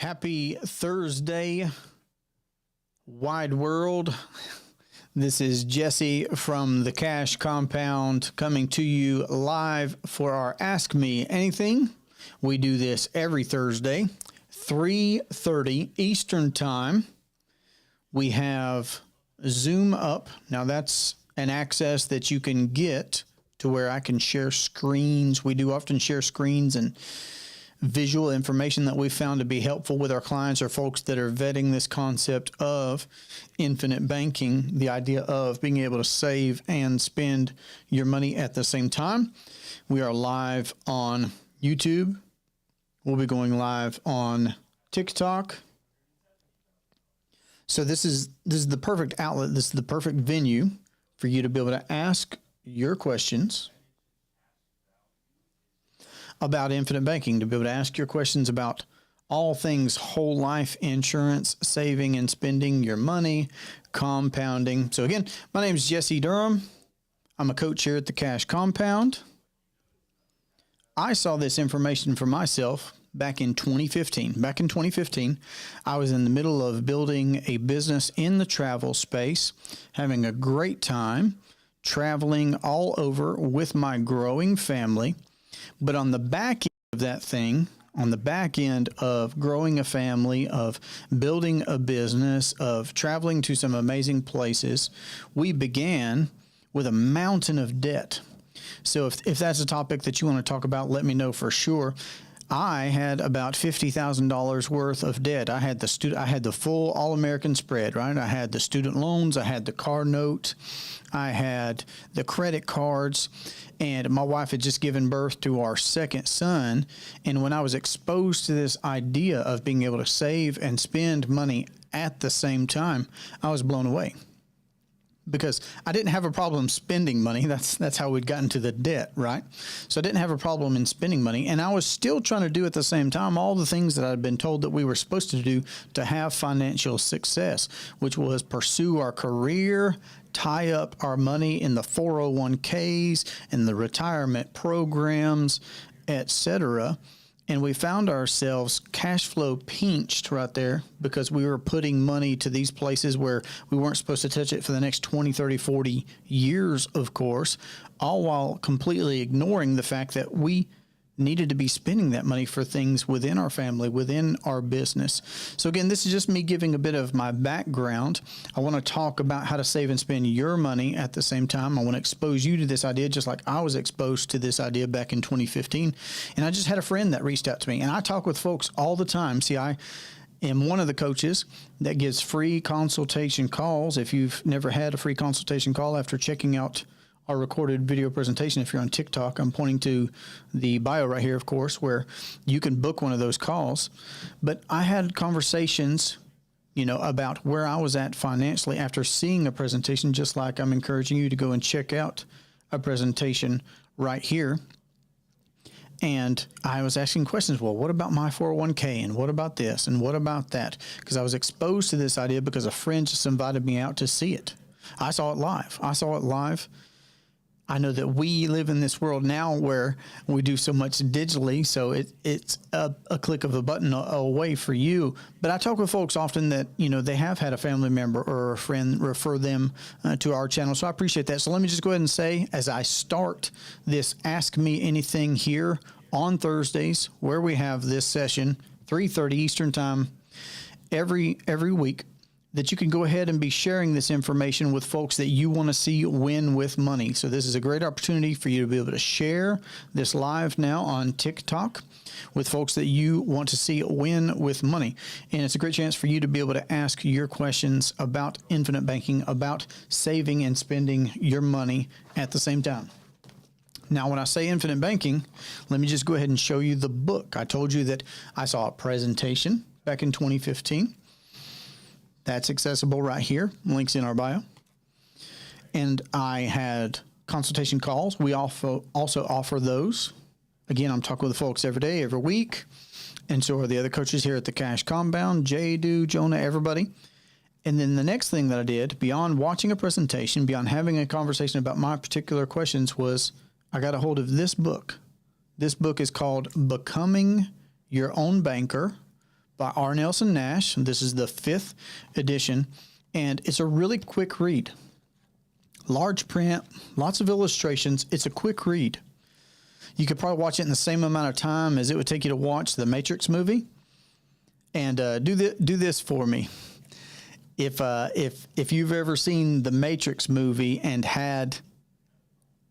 Happy Thursday, wide world. This is Jesse from the Cash Compound coming to you live for our Ask Me Anything. We do this every Thursday, 3:30 Eastern Time. We have Zoom up. Now that's an access that you can get to where I can share screens. We do often share screens and visual information that we found to be helpful with our clients or folks that are vetting this concept of infinite banking, the idea of being able to save and spend your money at the same time. We are live on YouTube. We'll be going live on TikTok. So this is the perfect outlet. This is the perfect venue for you to be able to ask your questions about infinite banking, to be able to ask your questions about all things whole life insurance, saving and spending your money, compounding. So again, my name is Jesse Durham. I'm a coach here at the Cash Compound. I saw this information for myself back in 2015. Back in 2015, I was in the middle of building a business in the travel space, having a great time, traveling all over with my growing family. But on the back end of that thing, on the back end of growing a family, of building a business, of traveling to some amazing places, we began with a mountain of debt. So if that's a topic that you want to talk about, let me know for sure. I had about $50,000 worth of debt. I had the full All-American spread, right? I had the student loans, I had the car note, I had the credit cards, and my wife had just given birth to our second son. And when I was exposed to this idea of being able to save and spend money at the same time, I was blown away. Because I didn't have a problem spending money. That's how we'd gotten to the debt, right? So I didn't have a problem in spending money. And I was still trying to do at the same time all the things that I'd been told that we were supposed to do to have financial success, which was pursue our career, tie up our money in the 401ks and the retirement programs, etc. And we found ourselves cash flow pinched right there because we were putting money to these places where we weren't supposed to touch it for the next 20, 30, 40 years, of course, all while completely ignoring the fact that we needed to be spending that money for things within our family, within our business. So again, this is just me giving a bit of my background. I want to talk about how to save and spend your money at the same time. I want to expose you to this idea just like I was exposed to this idea back in 2015. And I just had a friend that reached out to me, and I talk with folks all the time. See, I am one of the coaches that gives free consultation calls. If you've never had a free consultation call after checking out our recorded video presentation, if you're on TikTok, I'm pointing to the bio right here, of course, where you can book one of those calls. But I had conversations, about where I was at financially after seeing a presentation, just like I'm encouraging you to go and check out a presentation right here. And I was asking questions. Well, what about my 401k? And what about this? And what about that? Because I was exposed to this idea because a friend just invited me out to see it. I saw it live. I know that we live in this world now where we do so much digitally, so it's a click of a button away for you. But I talk with folks often that, they have had a family member or a friend refer them to our channel. So I appreciate that. So let me just go ahead and say, as I start this Ask Me Anything here on Thursdays, where we have this session, 3:30 Eastern Time every week, that you can go ahead and be sharing this information with folks that you want to see win with money. So this is a great opportunity for you to be able to share this live now on TikTok with folks that you want to see win with money. And it's a great chance for you to be able to ask your questions about infinite banking, about saving and spending your money at the same time. Now, when I say infinite banking, let me just go ahead and show you the book. I told you that I saw a presentation back in 2015. That's accessible right here. Links in our bio. And I had consultation calls. We also offer those. Again, I'm talking with folks every day, every week. And so are the other coaches here at the Cash Compound, Jay, Jonah, everybody. And then the next thing that I did, beyond watching a presentation, beyond having a conversation about my particular questions, was I got a hold of this book. This book is called Becoming Your Own Banker by R. Nelson Nash. This is the 5th edition, and it's a really quick read. Large print, lots of illustrations. It's a quick read. You could probably watch it in the same amount of time as it would take you to watch the Matrix movie. And do this for me. If you've ever seen the Matrix movie and had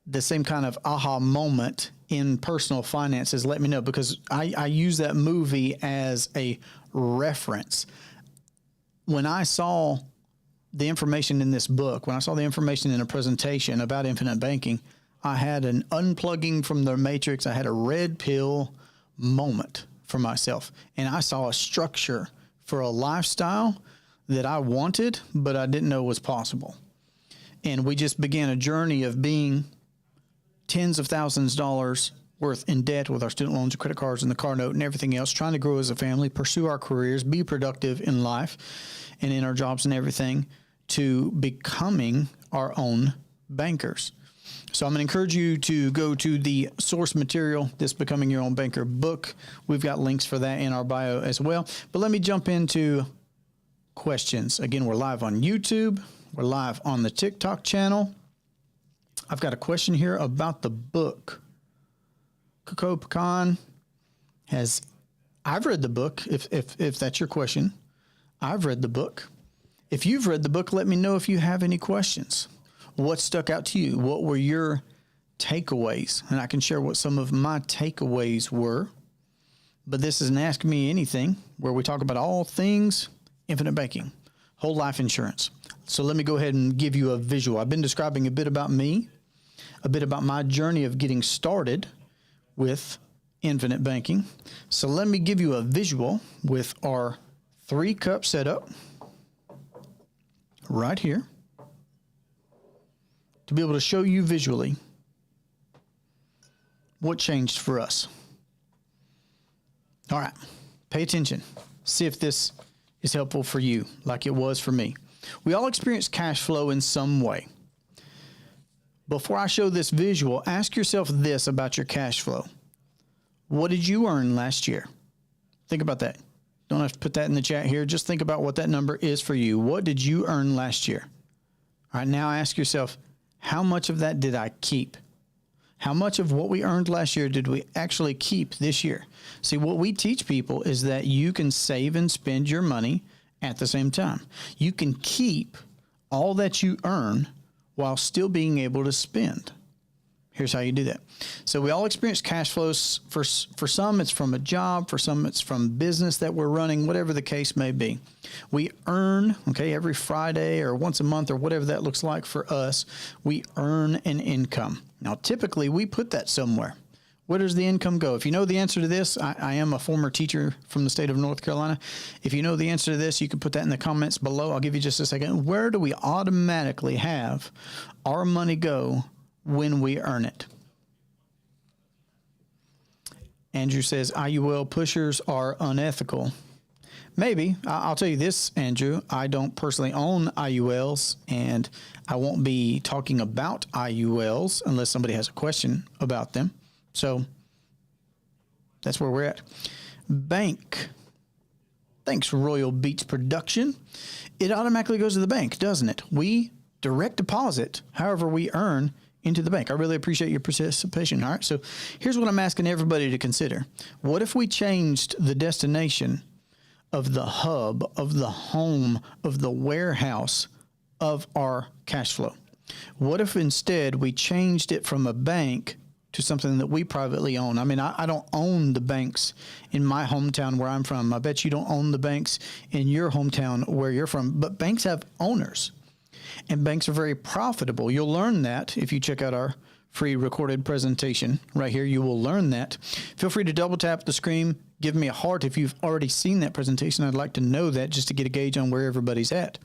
the same kind of aha moment in personal finances, let me know, because I use that movie as a reference. When I saw the information in this book, when I saw the information in a presentation about infinite banking, I had an unplugging from the Matrix. I had a red pill moment for myself, and I saw a structure for a lifestyle that I wanted, but I didn't know was possible. And we just began a journey of being tens of thousands of dollars worth in debt with our student loans and credit cards and the car note and everything else, trying to grow as a family, pursue our careers, be productive in life and in our jobs and everything, to becoming our own bankers. So I'm going to encourage you to go to the source material, this Becoming Your Own Banker book. We've got links for that in our bio as well. But let me jump into questions. Again, we're live on YouTube. We're live on the TikTok channel. I've got a question here about the book. Coco Pecan I've read the book, if that's your question. I've read the book. If you've read the book, let me know if you have any questions. What stuck out to you? What were your takeaways? And I can share what some of my takeaways were. But this is an Ask Me Anything, where we talk about all things infinite banking, whole life insurance. So let me go ahead and give you a visual. I've been describing a bit about me, a bit about my journey of getting started with infinite banking. So let me give you a visual with our 3-cup setup right here, to be able to show you visually what changed for us. All right, pay attention. See if this is helpful for you like it was for me. We all experience cash flow in some way. Before I show this visual, ask yourself this about your cash flow. What did you earn last year? Think about that. Don't have to put that in the chat here. Just think about what that number is for you. What did you earn last year? All right, now ask yourself, how much of that did I keep? How much of what we earned last year did we actually keep this year? See, what we teach people is that you can save and spend your money at the same time. You can keep all that you earn while still being able to spend. Here's how you do that. So we all experience cash flows. For some, it's from a job. For some, it's from business that we're running, whatever the case may be. We earn, every Friday or once a month or whatever that looks like for us, we earn an income. Now, typically, we put that somewhere. Where does the income go? If you know the answer to this, I am a former teacher from the state of North Carolina. If you know the answer to this, you can put that in the comments below. I'll give you just a second. Where do we automatically have our money go when we earn it? Andrew says IUL pushers are unethical. Maybe. I'll tell you this, Andrew. I don't personally own IULs, and I won't be talking about IULs unless somebody has a question about them. So that's where we're at. Bank. Thanks, Royal Beach Production. It automatically goes to the bank, doesn't it? We direct deposit however we earn into the bank. I really appreciate your participation. All right. So here's what I'm asking everybody to consider. What if we changed the destination of the hub, of the home, of the warehouse of our cash flow? What if instead we changed it from a bank to something that we privately own? I mean, I don't own the banks in my hometown where I'm from. I bet you don't own the banks in your hometown where you're from, but banks have owners. And banks are very profitable. You'll learn that if you check out our free recorded presentation right here. You will learn that. Feel free to double tap the screen. Give me a heart if you've already seen that presentation. I'd like to know that just to get a gauge on where everybody's at.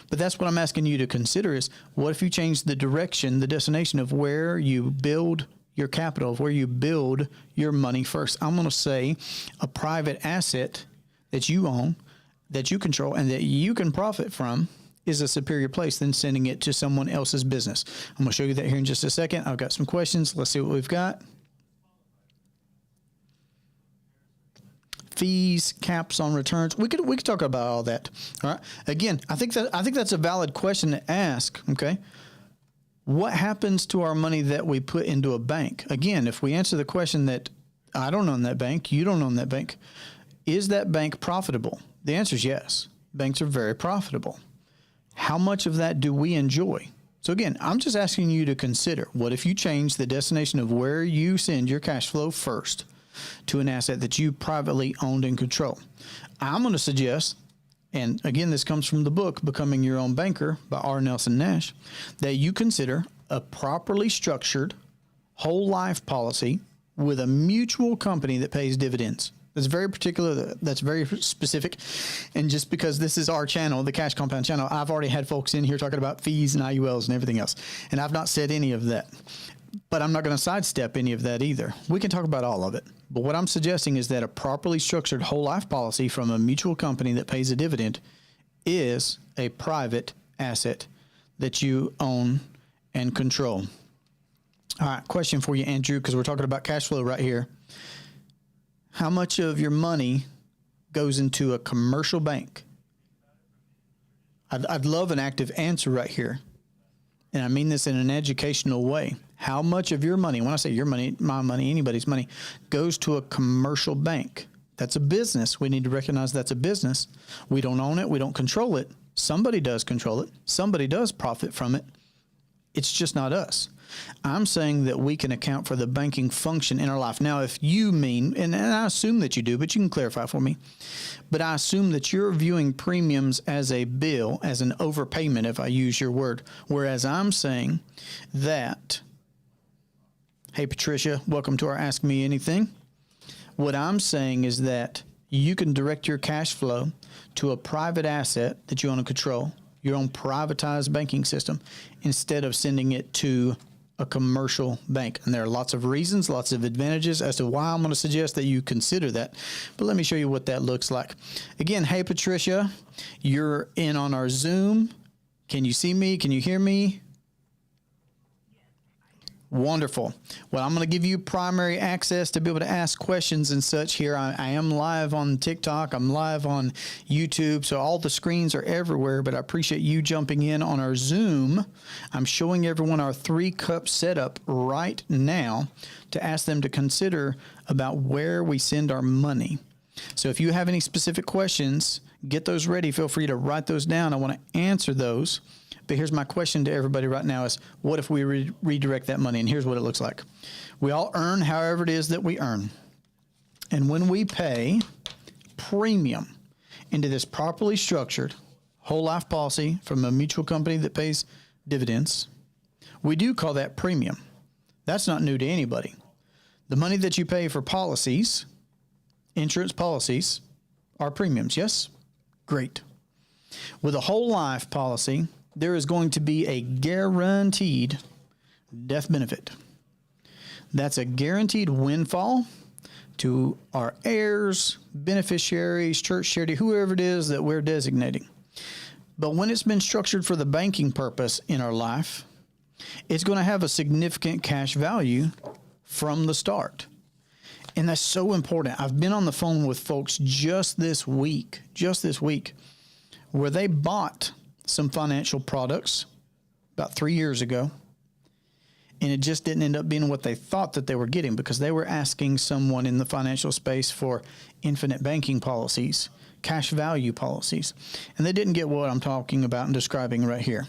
But that's what I'm asking you to consider is, what if you change the direction, the destination of where you build your capital, of where you build your money first? I'm going to say a private asset that you own, that you control, and that you can profit from is a superior place than sending it to someone else's business. I'm going to show you that here in just a second. I've got some questions. Let's see what we've got. fees, caps on returns. We could talk about all that. All right. Again, I think that's a valid question to ask. Okay. What happens to our money that we put into a bank? Again, if we answer the question that I don't own that bank, you don't own that bank, is that bank profitable? The answer is yes. Banks are very profitable. How much of that do we enjoy? So again, I'm just asking you to consider, what if you change the destination of where you send your cash flow first to an asset that you privately owned and control? I'm going to suggest, and again, this comes from the book, Becoming Your Own Banker by R. Nelson Nash, that you consider a properly structured whole life policy with a mutual company that pays dividends. That's very particular. That's very specific. And just because this is our channel, the Cash Compound channel, I've already had folks in here talking about fees and IULs and everything else. And I've not said any of that. But I'm not going to sidestep any of that either. We can talk about all of it. But what I'm suggesting is that a properly structured whole life policy from a mutual company that pays a dividend is a private asset that you own and control. All right, question for you, Andrew, because we're talking about cash flow right here. How much of your money goes into a commercial bank? I'd love an active answer right here. And I mean this in an educational way. How much of your money, when I say your money, my money, anybody's money, goes to a commercial bank? That's a business. We need to recognize that's a business. We don't own it. We don't control it. Somebody does control it. Somebody does profit from it. It's just not us. I'm saying that we can account for the banking function in our life. Now, if you mean, and I assume that you do, but you can clarify for me, but I assume that you're viewing premiums as a bill, as an overpayment, if I use your word, whereas I'm saying that, hey, Patricia, welcome to our Ask Me Anything. What I'm saying is that you can direct your cash flow to a private asset that you own and control, your own privatized banking system, instead of sending it to a commercial bank. And there are lots of reasons, lots of advantages as to why I'm going to suggest that you consider that. But let me show you what that looks like. Again, hey, Patricia, you're in on our Zoom. Can you see me? Can you hear me? Wonderful. Well, I'm going to give you primary access to be able to ask questions and such here. I am live on TikTok. I'm live on YouTube. So all the screens are everywhere, but I appreciate you jumping in on our Zoom. I'm showing everyone our 3-cup setup right now to ask them to consider about where we send our money. So if you have any specific questions, get those ready. Feel free to write those down. I want to answer those. But here's my question to everybody right now is, what if we redirect that money? And here's what it looks like. We all earn however it is that we earn. And when we pay premium into this properly structured whole life policy from a mutual company that pays dividends, we do call that premium. That's not new to anybody. The money that you pay for policies, insurance policies, are premiums, yes? Great. With a whole life policy, there is going to be a guaranteed death benefit. That's a guaranteed windfall to our heirs, beneficiaries, church, charity, whoever it is that we're designating. But when it's been structured for the banking purpose in our life, it's going to have a significant cash value from the start. And that's so important. I've been on the phone with folks just this week, where they bought some financial products about 3 years ago, and it just didn't end up being what they thought that they were getting, because they were asking someone in the financial space for infinite banking policies, cash value policies, and they didn't get what I'm talking about and describing right here.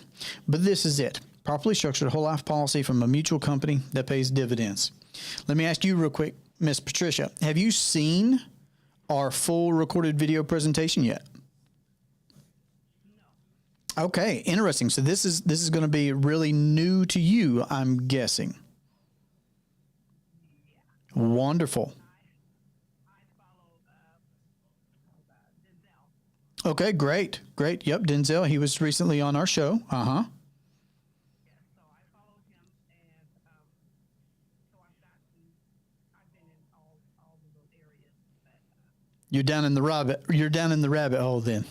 But this is it. Properly structured whole life policy from a mutual company that pays dividends. Let me ask you real quick, Miss Patricia, have you seen our full recorded video presentation yet? Okay, interesting. So this is going to be really new to you, I'm guessing. Yeah. Wonderful. Okay, great. Yep, Denzel. He was recently on our show. Uh-huh. Yeah, so I followed him, and so I've been in all of those areas. But, You're down in the rabbit hole then.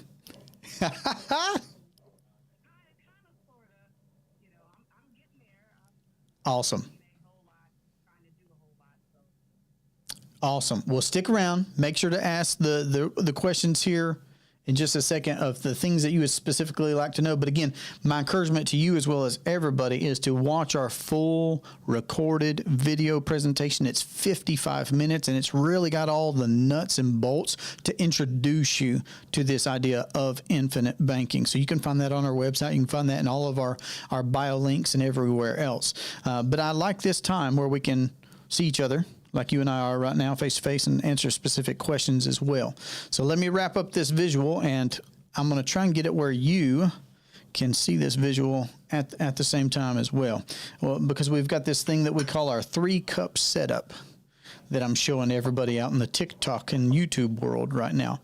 Awesome. Awesome. Well, stick around. Make sure to ask the questions here in just a second of the things that you would specifically like to know. But again, my encouragement to you as well as everybody is to watch our full recorded video presentation. It's 55 minutes and it's really got all the nuts and bolts to introduce you to this idea of infinite banking. So you can find that on our website. You can find that in all of our bio links and everywhere else. But I like this time where we can see each other like you and I are right now, face to face, and answer specific questions as well. So let me wrap up this visual, and I'm going to try and get it where you can see this visual at the same time as well. Well, because we've got this thing that we call our 3-cup setup that I'm showing everybody out in the TikTok and YouTube world right now.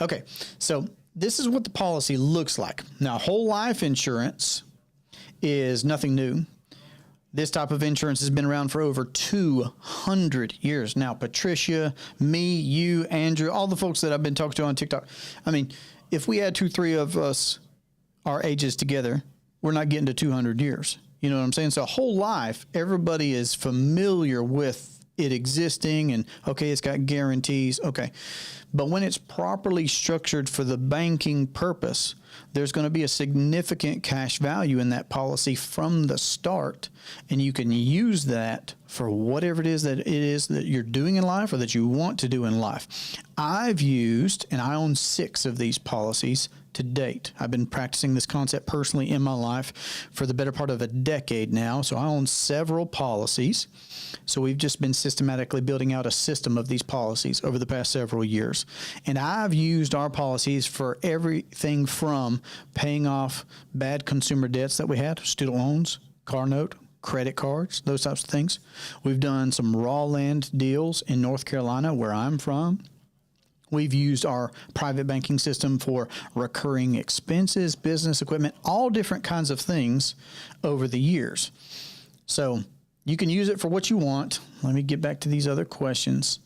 Okay, so this is what the policy looks like. Now, whole life insurance is nothing new. This type of insurance has been around for over 200 years. Now, Patricia, me, you, Andrew, all the folks that I've been talking to on TikTok. I mean, if we add 2-3 of us, our ages together, we're not getting to 200 years. You know what I'm saying? So whole life, everybody is familiar with it existing and, okay, it's got guarantees. Okay. But when it's properly structured for the banking purpose, there's going to be a significant cash value in that policy from the start, and you can use that for whatever it is that you're doing in life or that you want to do in life. I've used, and I own 6 of these policies to date. I've been practicing this concept personally in my life for the better part of a decade now, so I own several policies. So we've just been systematically building out a system of these policies over the past several years. And I've used our policies for everything from paying off bad consumer debts that we had, student loans, car note, credit cards, those types of things. We've done some raw land deals in North Carolina, where I'm from. We've used our private banking system for recurring expenses, business equipment, all different kinds of things over the years. So you can use it for what you want. Let me get back to these other questions.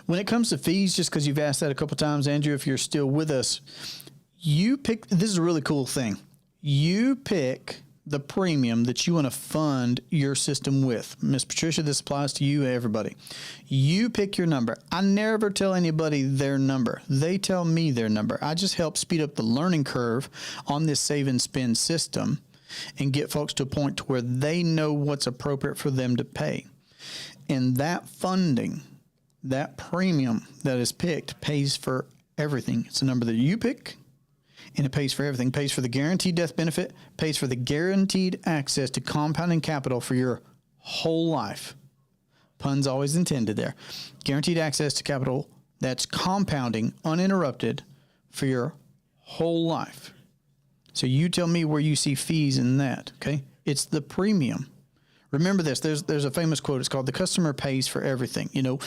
When it comes to fees, just because you've asked that a couple times, Andrew, if you're still with us, you pick, this is a really cool thing. You pick the premium that you want to fund your system with. Miss Patricia, this applies to you, everybody. You pick your number. I never tell anybody their number. They tell me their number. I just help speed up the learning curve on this save and spend system and get folks to a point to where they know what's appropriate for them to pay. And that funding, that premium that is picked, pays for everything. It's a number that you pick, and it pays for everything. It pays for the guaranteed death benefit, pays for the guaranteed access to compounding capital for your whole life. Puns always intended there. Guaranteed access to capital that's compounding uninterrupted for your whole life. So you tell me where you see fees in that, okay? It's the premium. Remember this, there's a famous quote. It's called, "The customer pays for everything." You know,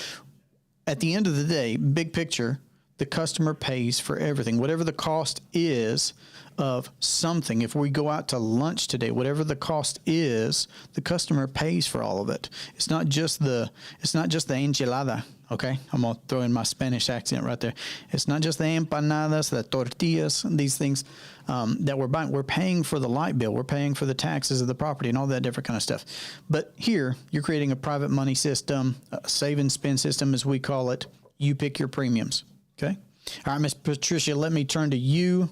at the end of the day, big picture, the customer pays for everything. Whatever the cost is of something, if we go out to lunch today, whatever the cost is, the customer pays for all of it. It's not just the enchilada, okay? I'm gonna throw in my Spanish accent right there. It's not just the empanadas, the tortillas, these things that we're buying. We're paying for the light bill. We're paying for the taxes of the property and all that different kind of stuff. But here, you're creating a private money system, a save and spend system as we call it. You pick your premiums. Okay. All right, Ms. Patricia, let me turn to you.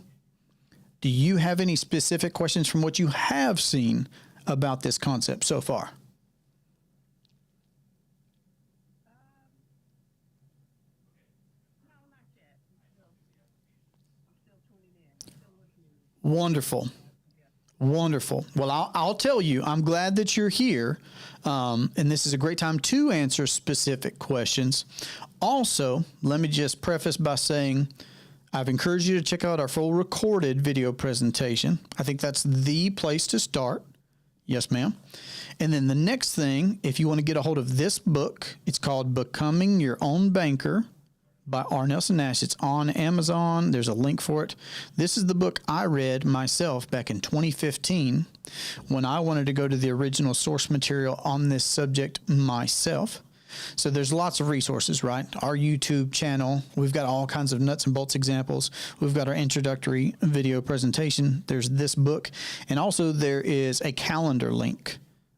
Do you have any specific questions from what you have seen about this concept so far? No, not yet. I'm still tuning in. Still listening. Wonderful. Wonderful. Well, I'll tell you, I'm glad that you're here. And this is a great time to answer specific questions. Also, let me just preface by saying I've encouraged you to check out our full recorded video presentation. I think that's the place to start. Yes, ma'am. And then the next thing, if you want to get a hold of this book, it's called Becoming Your Own Banker by R. Nelson Nash. It's on Amazon. There's a link for it. This is the book I read myself back in 2015 when I wanted to go to the original source material on this subject myself. So there's lots of resources, right? Our YouTube channel, we've got all kinds of nuts and bolts examples. We've got our introductory video presentation. There's this book. And also there is a calendar link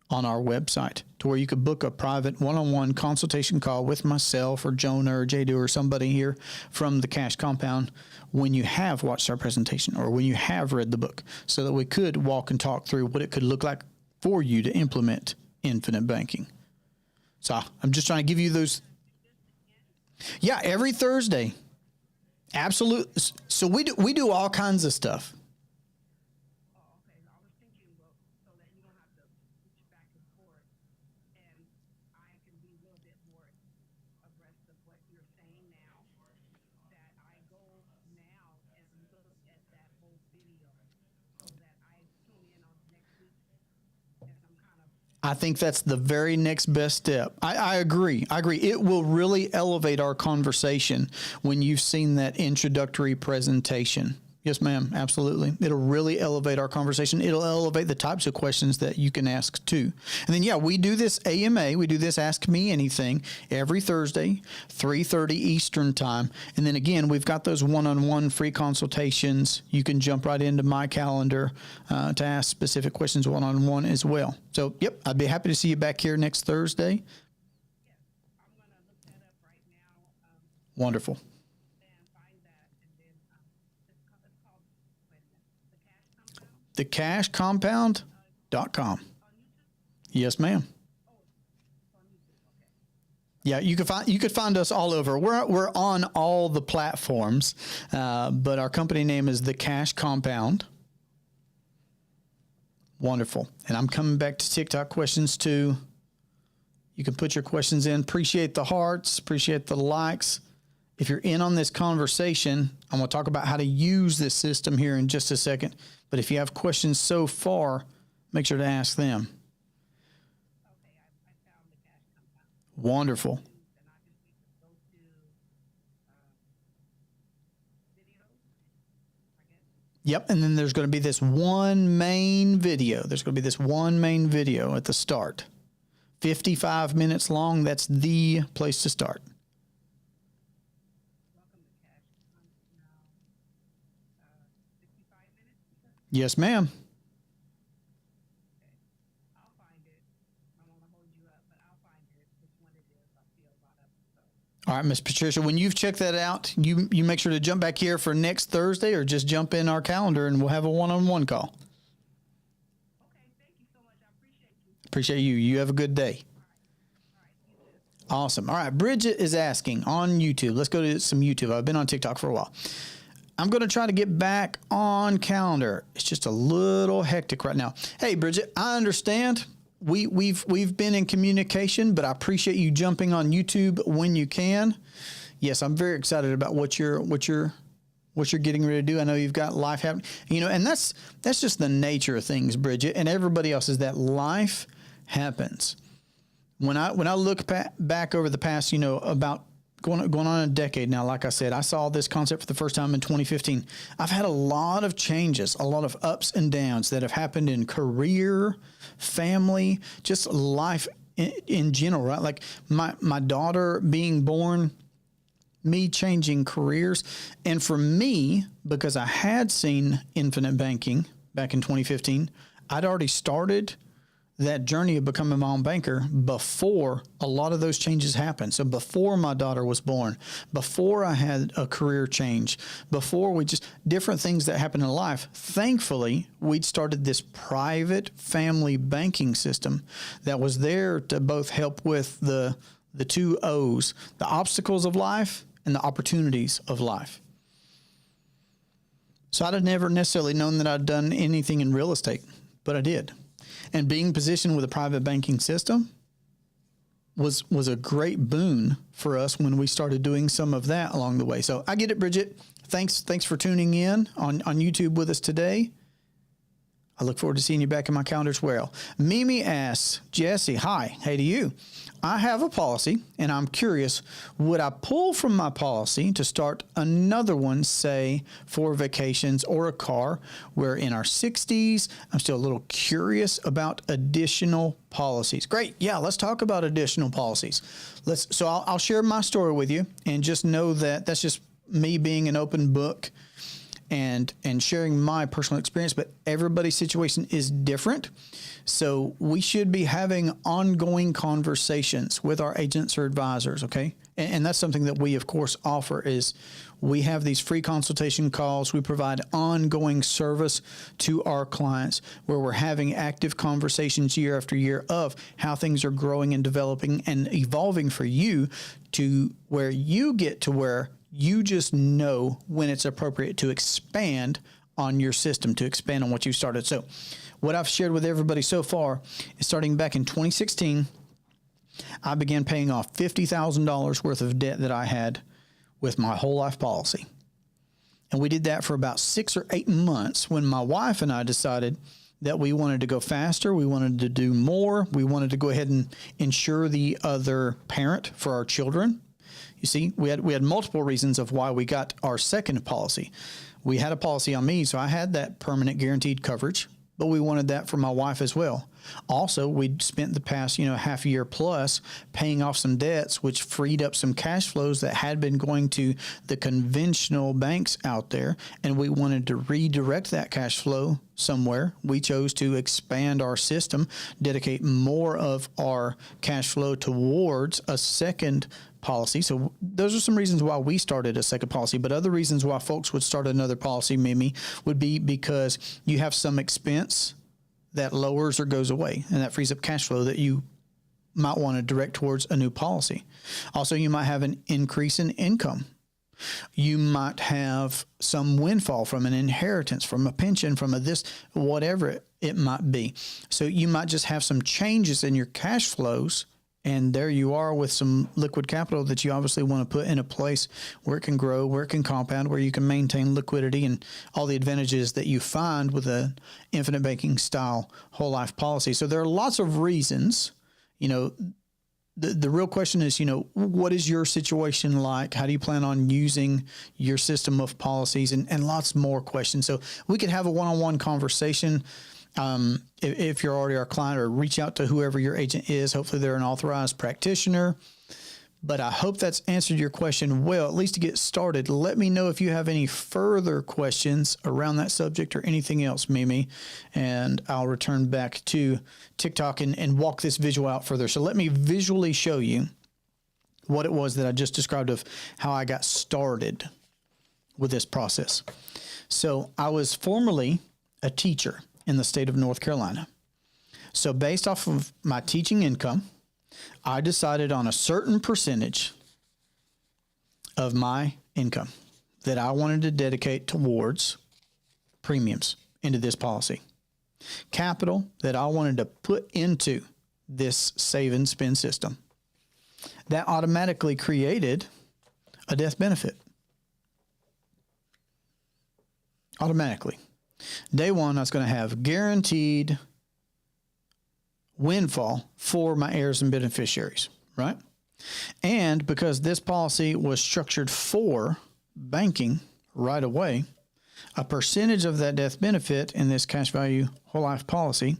on our website to where you could book a private one-on-one consultation call with myself or Jonah or Jadu or somebody here from the Cash Compound when you have watched our presentation or when you have read the book, so that we could walk and talk through what it could look like for you to implement infinite banking. So I'm just trying to give you those. Yeah, every Thursday. Absolutely. So we do all kinds of stuff. Oh, okay. I was thinking, well, so that you don't have to switch back and forth, and I can be a little bit more abreast of what you're saying now, that I go now and look at that whole video so that I tune in on next week, and I'm kind of. I think that's the very next best step. I agree. I agree. It will really elevate our conversation when you've seen that introductory presentation. Yes, ma'am. Absolutely. It'll really elevate our conversation. It'll elevate the types of questions that you can ask too. And then, yeah, we do this AMA. We do this Ask Me Anything every Thursday, 3:30 Eastern time. And then again, we've got those one-on-one free consultations. You can jump right into my calendar to ask specific questions one-on-one as well. So, yep, I'd be happy to see you back here next Thursday. Yes, I'm going to look that up right now. Wonderful. And find that, and then it's called, wait a minute, the Cash Compound TheCashCompound.com. on YouTube. Yes, ma'am. Oh, it's on YouTube. Okay. Yeah, you could find us all over. We're on all the platforms, but our company name is The Cash Compound. Wonderful. And I'm coming back to TikTok questions too. You can put your questions in. Appreciate the hearts. Appreciate the likes. If you're in on this conversation, I'm going to talk about how to use this system here in just a second. But if you have questions so far, make sure to ask them. Okay, I found the Cash Compound. Wonderful. And I just need to go to videos, I guess. Yep, and then there's going to be this one main video. There's going to be this one main video at the start. 55 minutes long. That's the place to start. Welcome to Cash Compound. 65 minutes. Yes, ma'am. I'll find it. I don't want to hold you up, but I'll find it. Which one it is. I see a lot of them. So. All right, Miss Patricia, when you've checked that out, you make sure to jump back here for next Thursday or just jump in our calendar and we'll have a one-on-one call. Okay, thank you so much. I appreciate you. Appreciate you. You have a good day. All right, you too. Awesome. All right, Bridget is asking on YouTube. Let's go to some YouTube. I've been on TikTok for a while. I'm going to try to get back on calendar. It's just a little hectic right now. Hey, Bridget, I understand. We've been in communication, but I appreciate you jumping on YouTube when you can. Yes, I'm very excited about what you're getting ready to do. I know you've got life happening, and that's just the nature of things, Bridget, and everybody else, is that life happens. When I look back over the past, about going on a decade now, like I said, I saw this concept for the first time in 2015. I've had a lot of changes, a lot of ups and downs that have happened in career, family, just life in general, right? Like my daughter being born, me changing careers. And for me, because I had seen infinite banking back in 2015, I'd already started that journey of becoming my own banker before a lot of those changes happened. So before my daughter was born, before I had a career change, before different things that happened in life, thankfully, we'd started this private family banking system that was there to both help with the two O's, the obstacles of life and the opportunities of life. So I'd have never necessarily known that I'd done anything in real estate, but I did. And being positioned with a private banking system was a great boon for us when we started doing some of that along the way. So I get it, Bridget. Thanks for tuning in on YouTube with us today. I look forward to seeing you back in my calendar as well. Mimi asks, Jesse, hi, hey to you. I have a policy and I'm curious, would I pull from my policy to start another one, say for vacations or a car? We're in our 60s. I'm still a little curious about additional policies. Great. Yeah, let's talk about additional policies. So I'll share my story with you and just know that that's just me being an open book. and sharing my personal experience, but everybody's situation is different. So we should be having ongoing conversations with our agents or advisors. Okay. And that's something that we of course offer is we have these free consultation calls. We provide ongoing service to our clients where we're having active conversations year after year of how things are growing and developing and evolving for you to where you get to where you just know when it's appropriate to expand on your system, to expand on what you started. So what I've shared with everybody so far is starting back in 2016, I began paying off $50,000 worth of debt that I had with my whole life policy. And we did that for about 6 or 8 months when my wife and I decided that we wanted to go faster. We wanted to do more. We wanted to go ahead and insure the other parent for our children. You see, we had multiple reasons of why we got our second policy. We had a policy on me, so I had that permanent guaranteed coverage, but we wanted that for my wife as well. Also, we'd spent the past, half a year plus paying off some debts, which freed up some cash flows that had been going to the conventional banks out there. And we wanted to redirect that cash flow somewhere. We chose to expand our system, dedicate more of our cash flow towards a second policy. So those are some reasons why we started a second policy, but other reasons why folks would start another policy, Mimi, would be because you have some expense that lowers or goes away, and that frees up cash flow that you might want to direct towards a new policy. Also, you might have an increase in income. You might have some windfall from an inheritance, from a pension, from a this, whatever it might be. So you might just have some changes in your cash flows, and there you are with some liquid capital that you obviously want to put in a place where it can grow, where it can compound, where you can maintain liquidity and all the advantages that you find with an infinite banking style whole life policy. So there are lots of reasons. The real question is, what is your situation like? How do you plan on using your system of policies, and lots more questions. So we could have a one-on-one conversation. If you're already our client, or reach out to whoever your agent is. Hopefully they're an authorized practitioner. But I hope that's answered your question well, at least to get started. Let me know if you have any further questions around that subject or anything else, Mimi, and I'll return back to TikTok and walk this visual out further. So let me visually show you what it was that I just described of how I got started with this process. So I was formerly a teacher in the state of North Carolina. So based off of my teaching income, I decided on a certain percentage of my income that I wanted to dedicate towards premiums into this policy. Capital that I wanted to put into this save and spend system. That automatically created a death benefit. Automatically. Day one, I was going to have guaranteed windfall for my heirs and beneficiaries, right? And because this policy was structured for banking right away, a percentage of that death benefit in this cash value whole life policy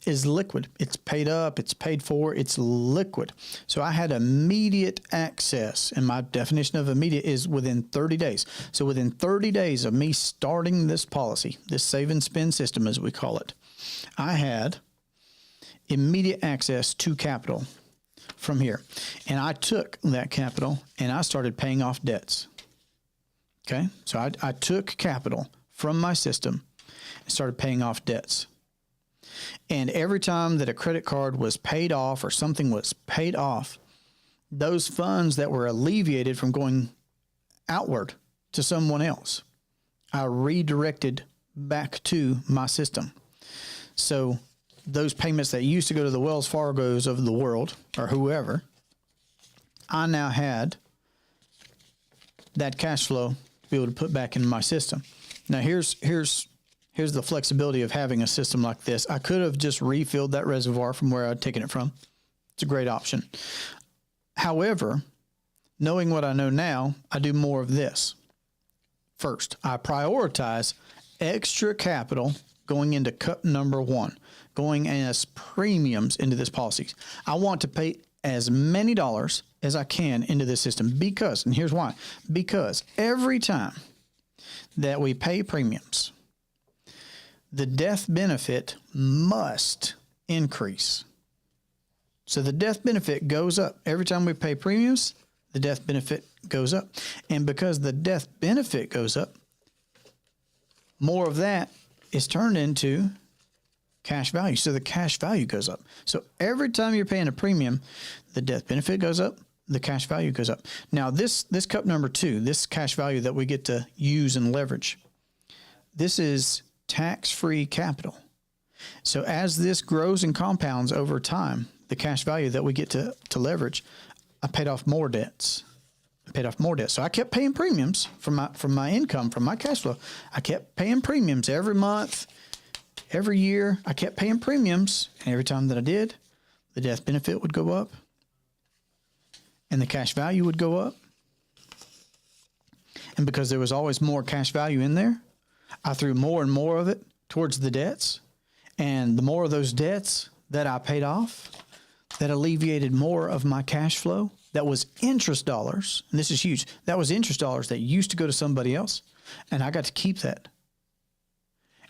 is liquid. It's paid up, it's paid for, it's liquid. So I had immediate access, and my definition of immediate is within 30 days. So within 30 days of me starting this policy, this save and spend system as we call it, I had immediate access to capital from here. And I took that capital and I started paying off debts. Okay. So I took capital from my system and started paying off debts. And every time that a credit card was paid off or something was paid off, those funds that were alleviated from going outward to someone else, I redirected back to my system. So those payments that used to go to the Wells Fargos of the world or whoever, I now had that cash flow to be able to put back in my system. Now here's the flexibility of having a system like this. I could have just refilled that reservoir from where I'd taken it from. It's a great option. However, knowing what I know now, I do more of this. First, I prioritize extra capital going into cup number one, going as premiums into this policy. I want to pay as many dollars as I can into this system because, and here's why, because every time that we pay premiums, the death benefit must increase. So the death benefit goes up. Every time we pay premiums, the death benefit goes up. And because the death benefit goes up, more of that is turned into cash value. So the cash value goes up. So every time you're paying a premium, the death benefit goes up, the cash value goes up. Now this cup number 2, this cash value that we get to use and leverage, this is tax-free capital. So as this grows and compounds over time, the cash value that we get to leverage, I paid off more debts. So I kept paying premiums from my income, from my cash flow. I kept paying premiums every month, every year. I kept paying premiums. And every time that I did, the death benefit would go up and the cash value would go up. And because there was always more cash value in there, I threw more and more of it towards the debts. And the more of those debts that I paid off, that alleviated more of my cash flow. That was interest dollars, and this is huge. That was interest dollars that used to go to somebody else, and I got to keep that.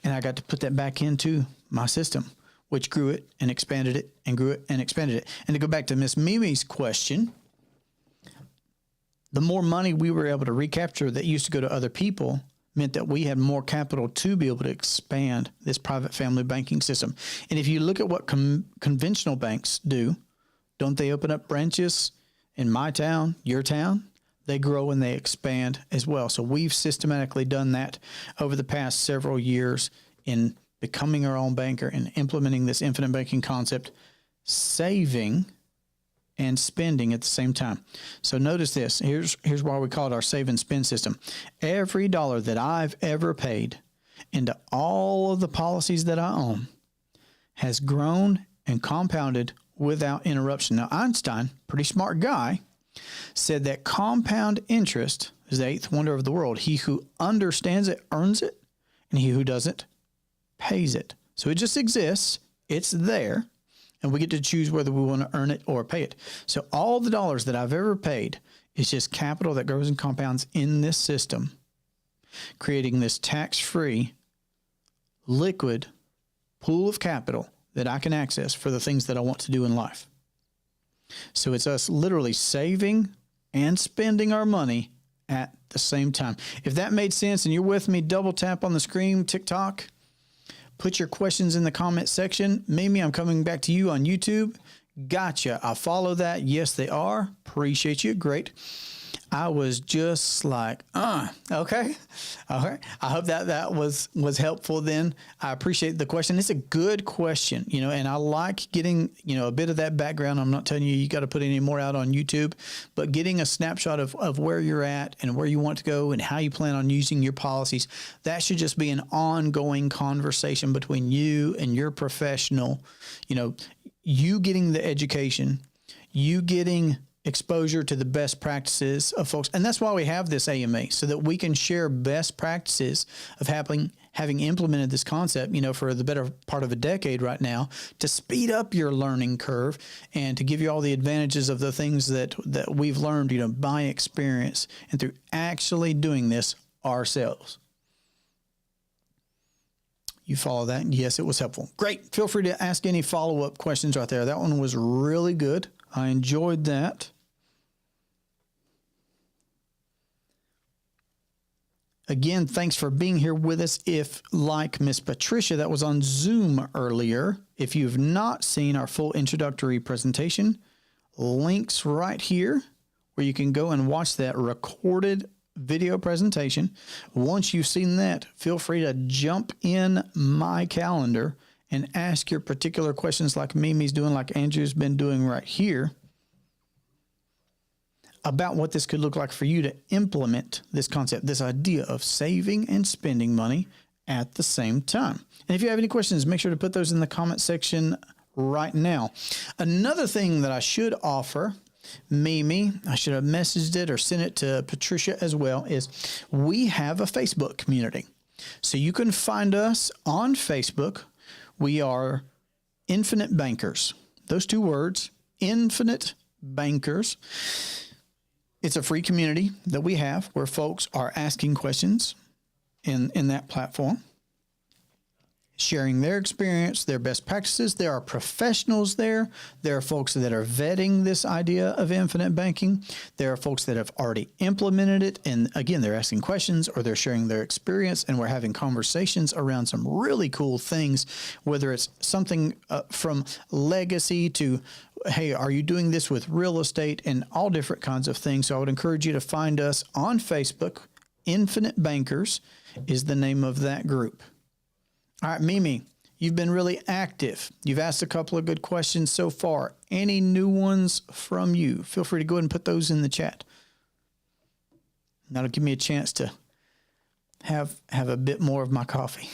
And I got to put that back into my system, which grew it and expanded it and grew it and expanded it. And to go back to Miss Mimi's question, the more money we were able to recapture that used to go to other people meant that we had more capital to be able to expand this private family banking system. And if you look at what conventional banks do, don't they open up branches in my town, your town? They grow and they expand as well. So we've systematically done that over the past several years in becoming our own banker and implementing this infinite banking concept, saving and spending at the same time. So notice this. Here's why we call it our save and spend system. Every dollar that I've ever paid into all of the policies that I own has grown and compounded without interruption. Now, Einstein, pretty smart guy, said that compound interest is the 8th wonder of the world. He who understands it earns it, and he who doesn't pays it. So it just exists. It's there. And we get to choose whether we want to earn it or pay it. So all the dollars that I've ever paid is just capital that grows and compounds in this system, creating this tax-free, liquid pool of capital that I can access for the things that I want to do in life. So it's us literally saving and spending our money at the same time. If that made sense and you're with me, double tap on the screen, TikTok. Put your questions in the comment section. Mimi, I'm coming back to you on YouTube. Gotcha. I follow that. Yes, they are. Appreciate you. Great. I was just like, okay. All right. I hope that was helpful then. I appreciate the question. It's a good question, and I like getting, a bit of that background. I'm not telling you got to put any more out on YouTube, but getting a snapshot of where you're at and where you want to go and how you plan on using your policies. That should just be an ongoing conversation between you and your professional, you getting the education, you getting exposure to the best practices of folks. And that's why we have this AMA, so that we can share best practices of having implemented this concept, for the better part of a decade right now, to speed up your learning curve and to give you all the advantages of the things that we've learned, by experience and through actually doing this ourselves. You follow that? Yes, it was helpful. Great. Feel free to ask any follow-up questions right there. That one was really good. I enjoyed that. Again, thanks for being here with us. If, like Miss Patricia that was on Zoom earlier, if you've not seen our full introductory presentation, links right here where you can go and watch that recorded video presentation. Once you've seen that, feel free to jump in my calendar and ask your particular questions like Mimi's doing, like Andrew's been doing right here, about what this could look like for you to implement this concept, this idea of saving and spending money at the same time. And if you have any questions, make sure to put those in the comment section right now. Another thing that I should offer, Mimi, I should have messaged it or sent it to Patricia as well, is we have a Facebook community. So you can find us on Facebook. We are Infinite Bankers. Those two words, Infinite Bankers. It's a free community that we have where folks are asking questions, in that platform, sharing their experience, their best practices. There are professionals there. There are folks that are vetting this idea of infinite banking. There are folks that have already implemented it. And again, they're asking questions or they're sharing their experience, and we're having conversations around some really cool things, whether it's something from legacy to, hey, are you doing this with real estate, and all different kinds of things. So I would encourage you to find us on Facebook. Infinite Bankers is the name of that group. All right, Mimi, you've been really active. You've asked a couple of good questions so far. Any new ones from you? Feel free to go ahead and put those in the chat. That'll give me a chance to have a bit more of my coffee.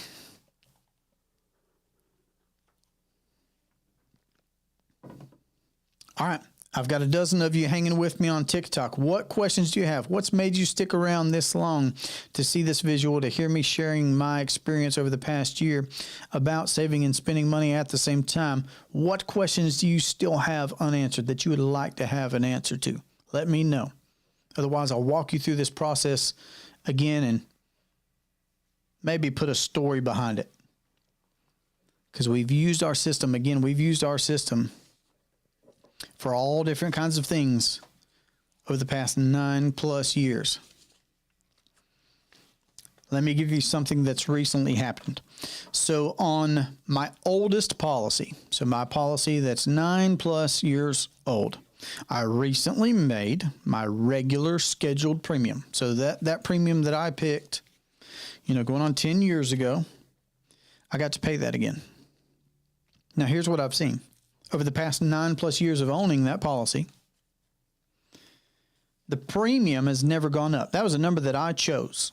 All right. I've got a dozen of you hanging with me on TikTok. What questions do you have? What's made you stick around this long to see this visual, to hear me sharing my experience over the past year about saving and spending money at the same time? What questions do you still have unanswered that you would like to have an answer to? Let me know. Otherwise, I'll walk you through this process again and maybe put a story behind it. Because we've used our system. Again, we've used our system for all different kinds of things over the past 9+ years. Let me give you something that's recently happened. So on my oldest policy, so my policy that's 9+ years old, I recently made my regular scheduled premium. So that premium that I picked, going on 10 years ago, I got to pay that again. Now here's what I've seen. Over the past 9+ years of owning that policy, the premium has never gone up. That was a number that I chose.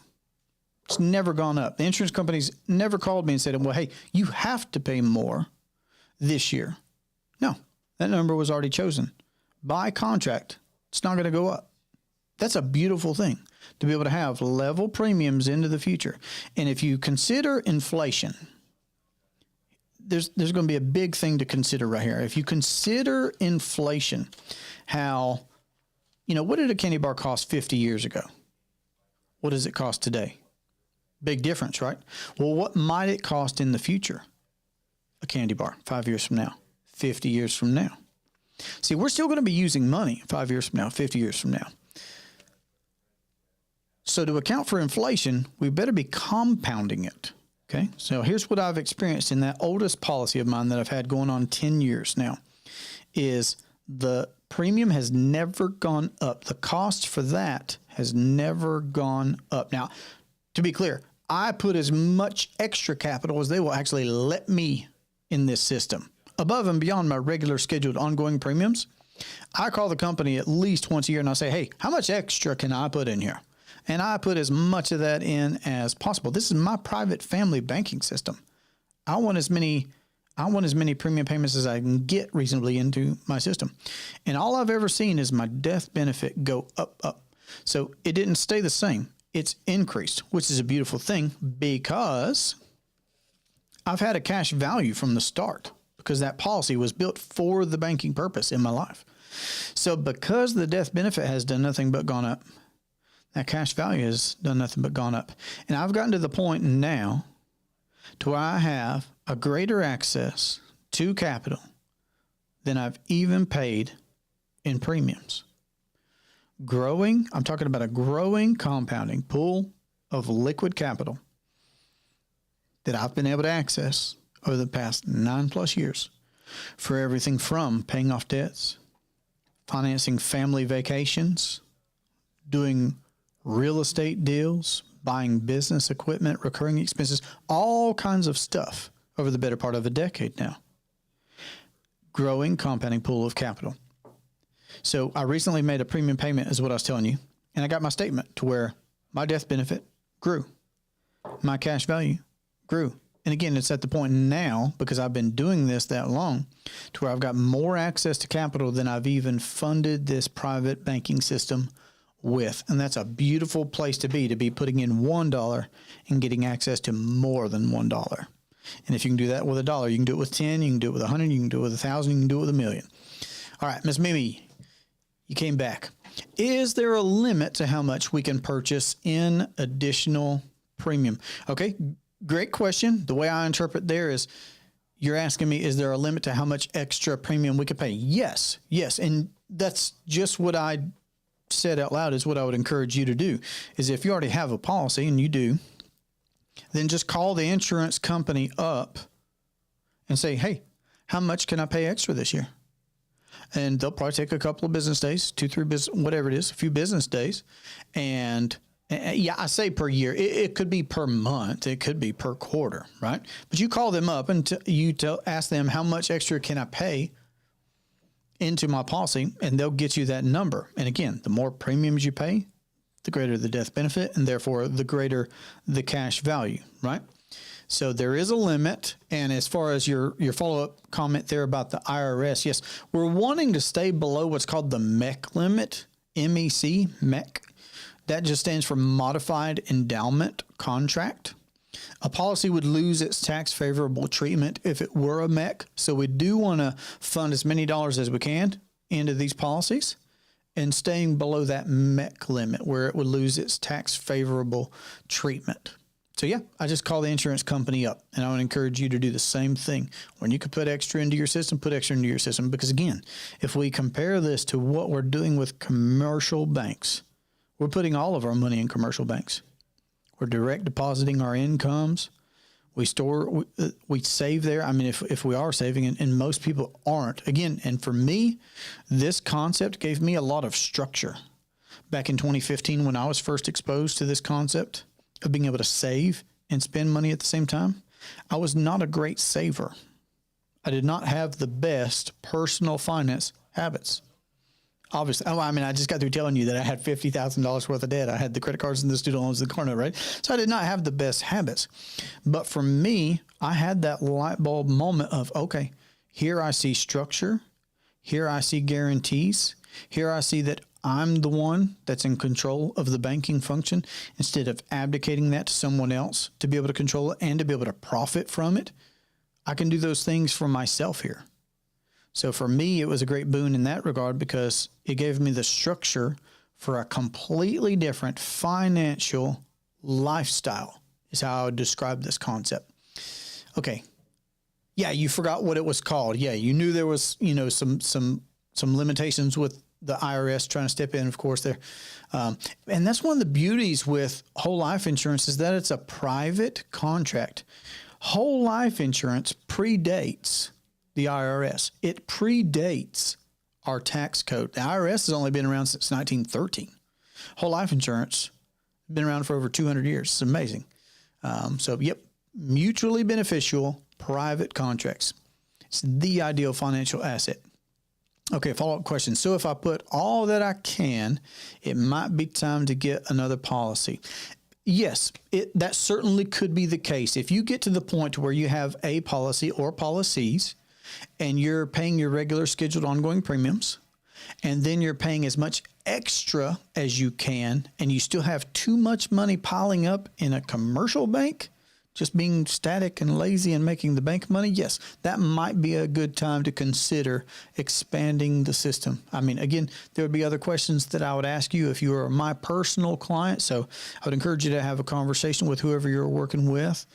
It's never gone up. The insurance companies never called me and said, well, hey, you have to pay more this year. No, that number was already chosen. By contract, it's not going to go up. That's a beautiful thing, to be able to have level premiums into the future. And if you consider inflation, there's going to be a big thing to consider right here. If you consider inflation, how, what did a candy bar cost 50 years ago? What does it cost today? Big difference, right? Well, what might it cost in the future? A candy bar 5 years from now, 50 years from now. See, we're still going to be using money 5 years from now, 50 years from now. So to account for inflation, we better be compounding it. Okay, so here's what I've experienced in that oldest policy of mine that I've had going on 10 years now, is the premium has never gone up. The cost for that has never gone up. Now, to be clear, I put as much extra capital as they will actually let me in this system, above and beyond my regular scheduled ongoing premiums. I call the company at least once a year and I say, hey, how much extra can I put in here? And I put as much of that in as possible. This is my private family banking system. I want as many premium payments as I can get reasonably into my system. And all I've ever seen is my death benefit go up. So it didn't stay the same. It's increased, which is a beautiful thing because I've had a cash value from the start because that policy was built for the banking purpose in my life. So because the death benefit has done nothing but gone up, that cash value has done nothing but gone up. And I've gotten to the point now to where I have a greater access to capital than I've even paid in premiums. I'm talking about a growing compounding pool of liquid capital that I've been able to access over the past 9+ years for everything from paying off debts, financing family vacations, doing real estate deals, buying business equipment, recurring expenses, all kinds of stuff over the better part of a decade now. Growing compounding pool of capital. So I recently made a premium payment, is what I was telling you, and I got my statement to where my death benefit grew. My cash value grew. And again, it's at the point now, because I've been doing this that long, to where I've got more access to capital than I've even funded this private banking system with. And that's a beautiful place to be putting in $1 and getting access to more than $1. And if you can do that with $1, you can do it with 10, you can do it with 100, you can do it with 1,000, you can do it with 1,000,000. All right, Miss Mimi, you came back. Is there a limit to how much we can purchase in additional premium. Okay, great question. The way I interpret there is you're asking me, is there a limit to how much extra premium we could pay? Yes, yes. And that's just what I said out loud is what I would encourage you to do is if you already have a policy, and you do, then just call the insurance company up and say, hey, how much can I pay extra this year? And they'll probably take a couple of business days, 2, 3 business, whatever it is, a few business days. And yeah, I say per year. It could be per month. It could be per quarter, right? But you call them up and ask them how much extra can I pay into my policy, and they'll get you that number. And again, the more premiums you pay, the greater the death benefit, and therefore the greater the cash value, right? So there is a limit. And as far as your follow-up comment there about the IRS, yes, we're wanting to stay below what's called the MEC limit, MEC, MEC. That just stands for Modified Endowment Contract. A policy would lose its tax favorable treatment if it were a MEC. So we do want to fund as many dollars as we can into these policies and staying below that MEC limit where it would lose its tax favorable treatment. So yeah, I just call the insurance company up, and I would encourage you to do the same thing. When you could put extra into your system, put extra into your system. Because again, if we compare this to what we're doing with commercial banks, we're putting all of our money in commercial banks. We're direct depositing our incomes. We store, we save there. I mean, if we are saving, and most people aren't. Again, and for me, this concept gave me a lot of structure. Back in 2015, when I was first exposed to this concept of being able to save and spend money at the same time, I was not a great saver. I did not have the best personal finance habits. Obviously, I mean, I just got through telling you that I had $50,000 worth of debt. I had the credit cards and the student loans and the car note, right? So I did not have the best habits. But for me, I had that light bulb moment of, okay, here I see structure. Here I see guarantees. Here I see that I'm the one that's in control of the banking function instead of abdicating that to someone else to be able to control it and to be able to profit from it. I can do those things for myself here. So for me, it was a great boon in that regard because it gave me the structure for a completely different financial lifestyle is how I would describe this concept. Okay. Yeah, you forgot what it was called. Yeah, you knew there was, some limitations with the IRS trying to step in, of course, there. And that's one of the beauties with whole life insurance is that it's a private contract. Whole life insurance predates the IRS. It predates our tax code. The IRS has only been around since 1913. Whole life insurance has been around for over 200 years. It's amazing. So, yep, mutually beneficial private contracts. It's the ideal financial asset. Okay, follow-up question. So if I put all that I can, it might be time to get another policy. Yes, that certainly could be the case. If you get to the point where you have a policy or policies and you're paying your regular scheduled ongoing premiums, and then you're paying as much extra as you can, and you still have too much money piling up in a commercial bank, just being static and lazy and making the bank money, yes, that might be a good time to consider expanding the system. I mean, again, there would be other questions that I would ask you if you were my personal client. So I would encourage you to have a conversation with whoever you're working with.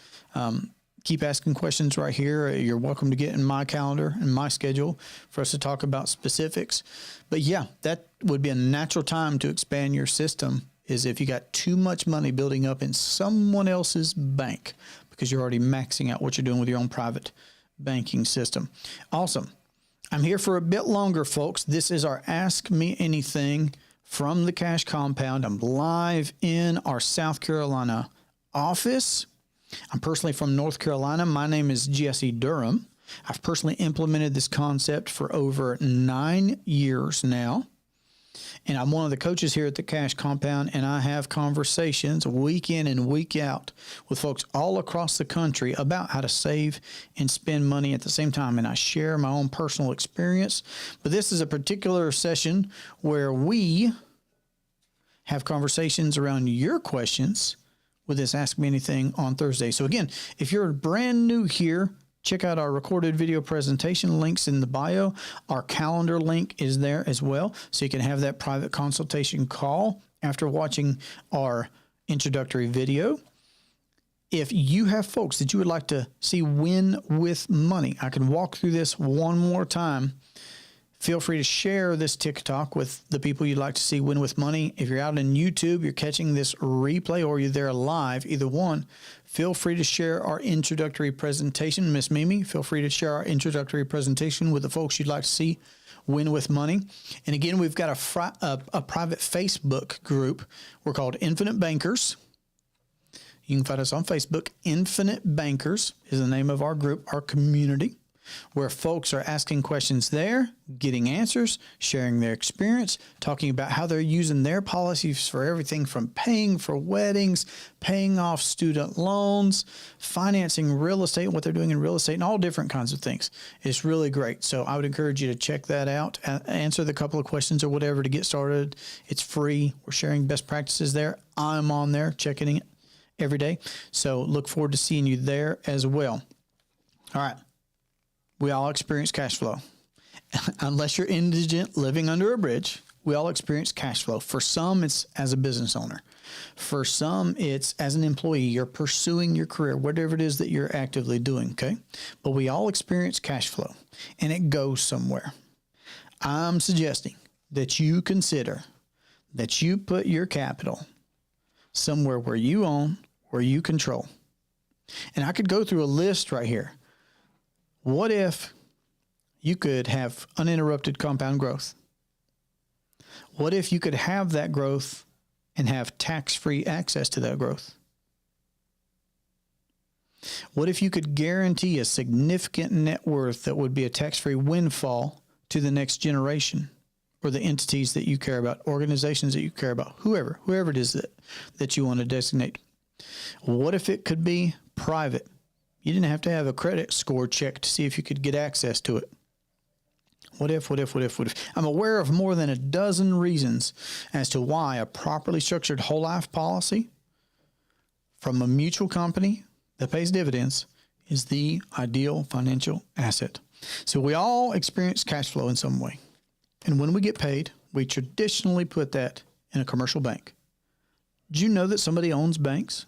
Keep asking questions right here. You're welcome to get in my calendar and my schedule for us to talk about specifics. But yeah, that would be a natural time to expand your system is if you got too much money building up in someone else's bank because you're already maxing out what you're doing with your own private banking system. Awesome. I'm here for a bit longer, folks. This is our Ask Me Anything from the Cash Compound. I'm live in our South Carolina office. I'm personally from North Carolina. My name is Jesse Durham. I've personally implemented this concept for over 9 years now. And I'm one of the coaches here at the Cash Compound, and I have conversations week in and week out with folks all across the country about how to save and spend money at the same time. And I share my own personal experience. But this is a particular session where we have conversations around your questions with this Ask Me Anything on Thursday. So again, if you're brand new here, check out our recorded video presentation. Links in the bio. Our calendar link is there as well. So you can have that private consultation call after watching our introductory video. if you have folks that you would like to see win with money, I can walk through this one more time. Feel free to share this TikTok with the people you'd like to see win with money. If you're out on YouTube, you're catching this replay, or you're there live, either one, feel free to share our introductory presentation. Miss Mimi, feel free to share our introductory presentation with the folks you'd like to see win with money. And again, we've got a private Facebook group. We're called Infinite Bankers. You can find us on Facebook. Infinite Bankers is the name of our group, our community, where folks are asking questions there, getting answers, sharing their experience, talking about how they're using their policies for everything from paying for weddings, paying off student loans, financing real estate, what they're doing in real estate, and all different kinds of things. It's really great. So I would encourage you to check that out, answer the couple of questions or whatever to get started. It's free. We're sharing best practices there. I'm on there checking it every day. So look forward to seeing you there as well. All right. We all experience cash flow. Unless you're indigent living under a bridge, we all experience cash flow. For some, it's as a business owner. For some, it's as an employee. You're pursuing your career, whatever it is that you're actively doing, okay? But we all experience cash flow, and it goes somewhere. I'm suggesting that you consider that you put your capital somewhere where you own, where you control. And I could go through a list right here. What if you could have uninterrupted compound growth? What if you could have that growth and have tax-free access to that growth? What if you could guarantee a significant net worth that would be a tax-free windfall to the next generation, or the entities that you care about, organizations that you care about, whoever it is that you want to designate? What if it could be private? You didn't have to have a credit score check to see if you could get access to it. What if? I'm aware of more than a dozen reasons as to why a properly structured whole life policy from a mutual company that pays dividends is the ideal financial asset. So we all experience cash flow in some way. And when we get paid, we traditionally put that in a commercial bank. Did you know that somebody owns banks?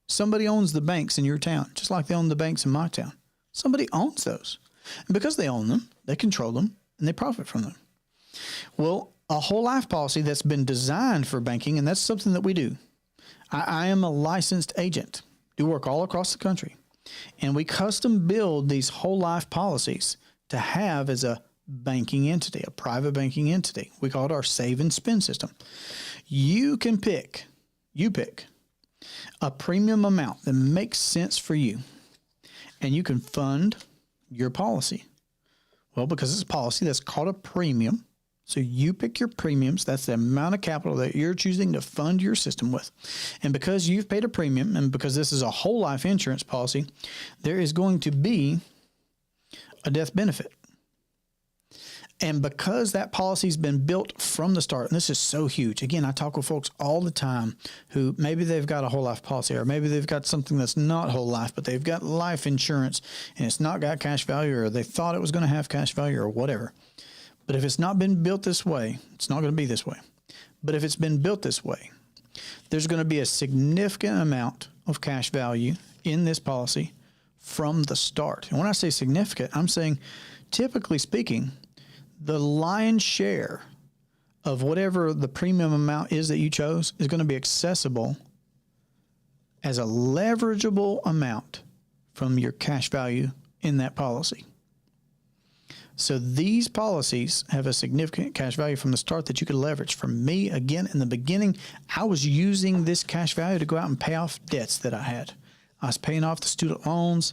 Somebody owns the banks in your town, just like they own the banks in my town. Somebody owns those. And because they own them, they control them, and they profit from them. Well, a whole life policy that's been designed for banking, and that's something that we do. I am a licensed agent, do work all across the country, and we custom build these whole life policies to have as a banking entity, a private banking entity. We call it our save and spend system. You pick a premium amount that makes sense for you, and you can fund your policy. Well, because it's a policy, that's called a premium. So you pick your premiums. That's the amount of capital that you're choosing to fund your system with. And because you've paid a premium, and because this is a whole life insurance policy, there is going to be a death benefit. And because that policy's been built from the start, and this is so huge. Again, I talk with folks all the time who maybe they've got a whole life policy, or maybe they've got something that's not whole life, but they've got life insurance and it's not got cash value, or they thought it was going to have cash value or whatever. But if it's not been built this way, it's not going to be this way. But if it's been built this way, there's going to be a significant amount of cash value in this policy from the start. And when I say significant, I'm saying, typically speaking, the lion's share of whatever the premium amount is that you chose is going to be accessible as a leverageable amount from your cash value in that policy. So these policies have a significant cash value from the start that you could leverage. For me, again, in the beginning, I was using this cash value to go out and pay off debts that I had. I was paying off the student loans.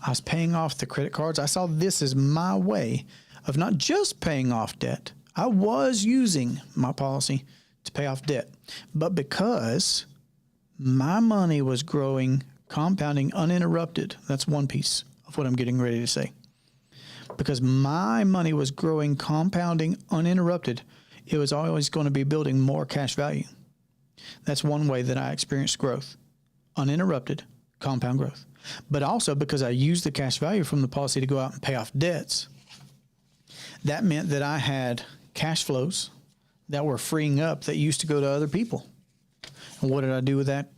I was paying off the credit cards. I saw this as my way of not just paying off debt. I was using my policy to pay off debt. But because my money was growing, compounding, uninterrupted, that's one piece of what I'm getting ready to say. Because my money was growing, compounding, uninterrupted, it was always going to be building more cash value. That's one way that I experienced growth. Uninterrupted, compound growth. But also because I used the cash value from the policy to go out and pay off debts, that meant that I had cash flows that were freeing up that used to go to other people. And what did I do with that?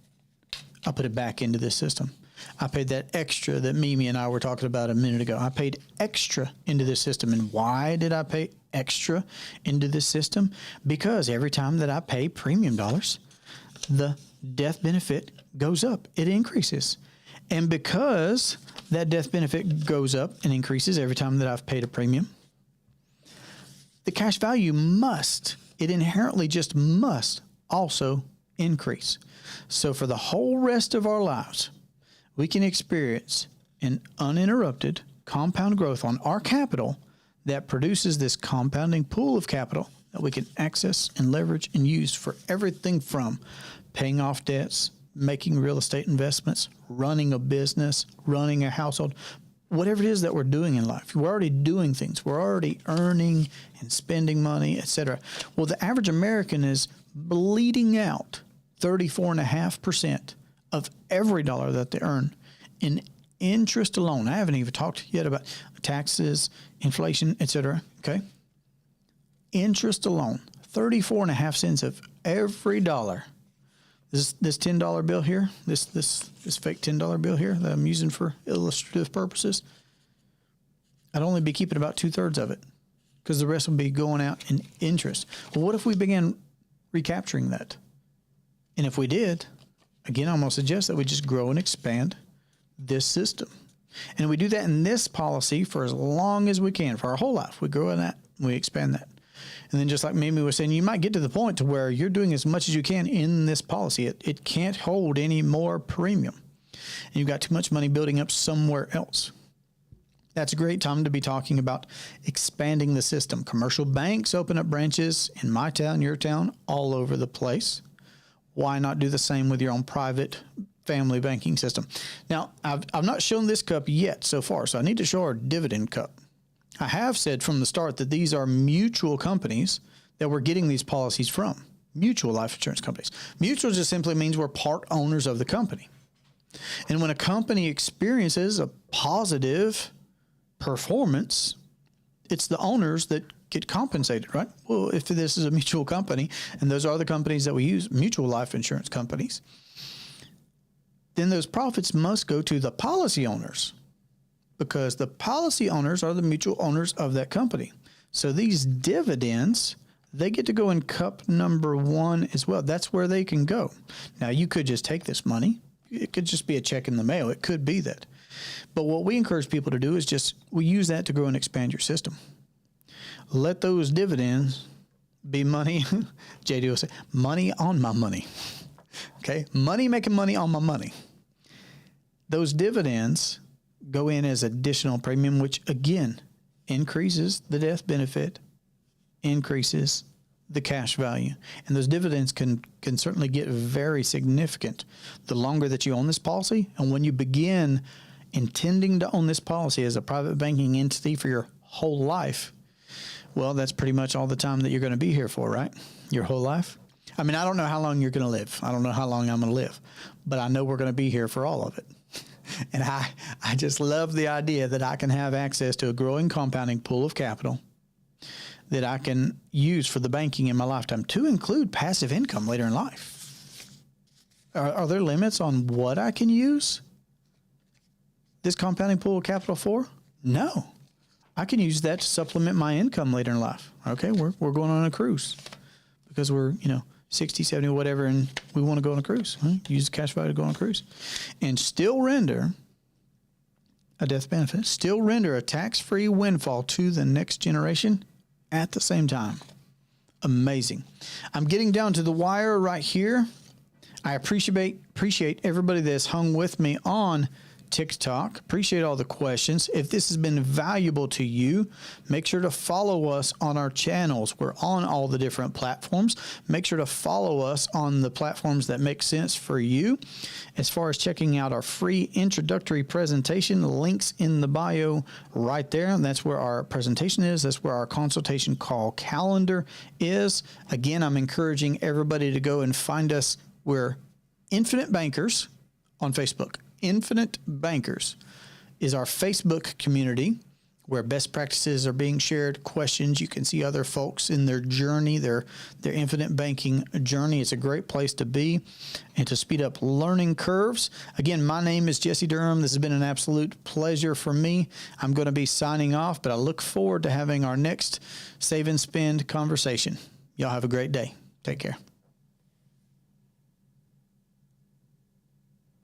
I put it back into this system. I paid that extra that Mimi and I were talking about a minute ago. I paid extra into this system. And why did I pay extra into this system? Because every time that I pay premium dollars, the death benefit goes up. It increases. And because that death benefit goes up and increases every time that I've paid a premium, the cash value it inherently just must also increase. So for the whole rest of our lives, we can experience an uninterrupted compound growth on our capital that produces this compounding pool of capital that we can access and leverage and use for everything from paying off debts, making real estate investments, running a business, running a household, whatever it is that we're doing in life. We're already doing things. We're already earning and spending money, etc. Well, the average American is bleeding out 34.5% of every dollar that they earn in interest alone. I haven't even talked yet about taxes, inflation, etc. Okay. Interest alone, 34.5 cents of every dollar. This $10 bill here, this fake $10 bill here that I'm using for illustrative purposes, I'd only be keeping about 2/3 of it because the rest would be going out in interest. Well, what if we began recapturing that? And if we did, again, I'm going to suggest that we just grow and expand this system. And we do that in this policy for as long as we can, for our whole life. We grow in that, we expand that. And then just like Mimi was saying, you might get to the point to where you're doing as much as you can in this policy. It can't hold any more premium. And you've got too much money building up somewhere else. That's a great time to be talking about expanding the system. Commercial banks open up branches in my town, your town, all over the place. Why not do the same with your own private family banking system? Now, I've not shown this cup yet so far, so I need to show our dividend cup. I have said from the start that these are mutual companies that we're getting these policies from, mutual life insurance companies. Mutual just simply means we're part owners of the company. And when a company experiences a positive performance, it's the owners that get compensated, right? Well, if this is a mutual company, and those are the companies that we use, mutual life insurance companies, then those profits must go to the policy owners, because the policy owners are the mutual owners of that company. So these dividends, they get to go in cup number 1 as well. That's where they can go. Now, you could just take this money. It could just be a check in the mail. It could be that. But what we encourage people to do is we use that to grow and expand your system. Let those dividends be money. JD will say, money on my money. Okay? Money making money on my money. Those dividends go in as additional premium, which again increases the death benefit, increases the cash value. And those dividends can certainly get very significant the longer that you own this policy. And when you begin intending to own this policy as a private banking entity for your whole life, well, that's pretty much all the time that you're going to be here for, right? Your whole life. I mean, I don't know how long you're going to live. I don't know how long I'm going to live, but I know we're going to be here for all of it. And I just love the idea that I can have access to a growing compounding pool of capital that I can use for the banking in my lifetime, to include passive income later in life. Are there limits on what I can use this compounding pool of capital for? No. I can use that to supplement my income later in life. Okay, we're going on a cruise because we're, 60, 70, whatever, and we want to go on a cruise. Use the cash value to go on a cruise. And still render a death benefit, still render a tax-free windfall to the next generation at the same time. Amazing. I'm getting down to the wire right here. I appreciate everybody that's hung with me on TikTok. Appreciate all the questions. If this has been valuable to you, make sure to follow us on our channels. We're on all the different platforms. Make sure to follow us on the platforms that make sense for you. As far as checking out our free introductory presentation, links in the bio right there. And that's where our presentation is. That's where our consultation call calendar is. Again, I'm encouraging everybody to go and find us. We're Infinite Bankers on Facebook. Infinite Bankers is our Facebook community. where best practices are being shared, questions. You can see other folks in their journey, their infinite banking journey. It's a great place to be and to speed up learning curves. Again, my name is Jesse Durham. This has been an absolute pleasure for me. I'm going to be signing off, but I look forward to having our next Save and Spend conversation. Y'all have a great day. Take care.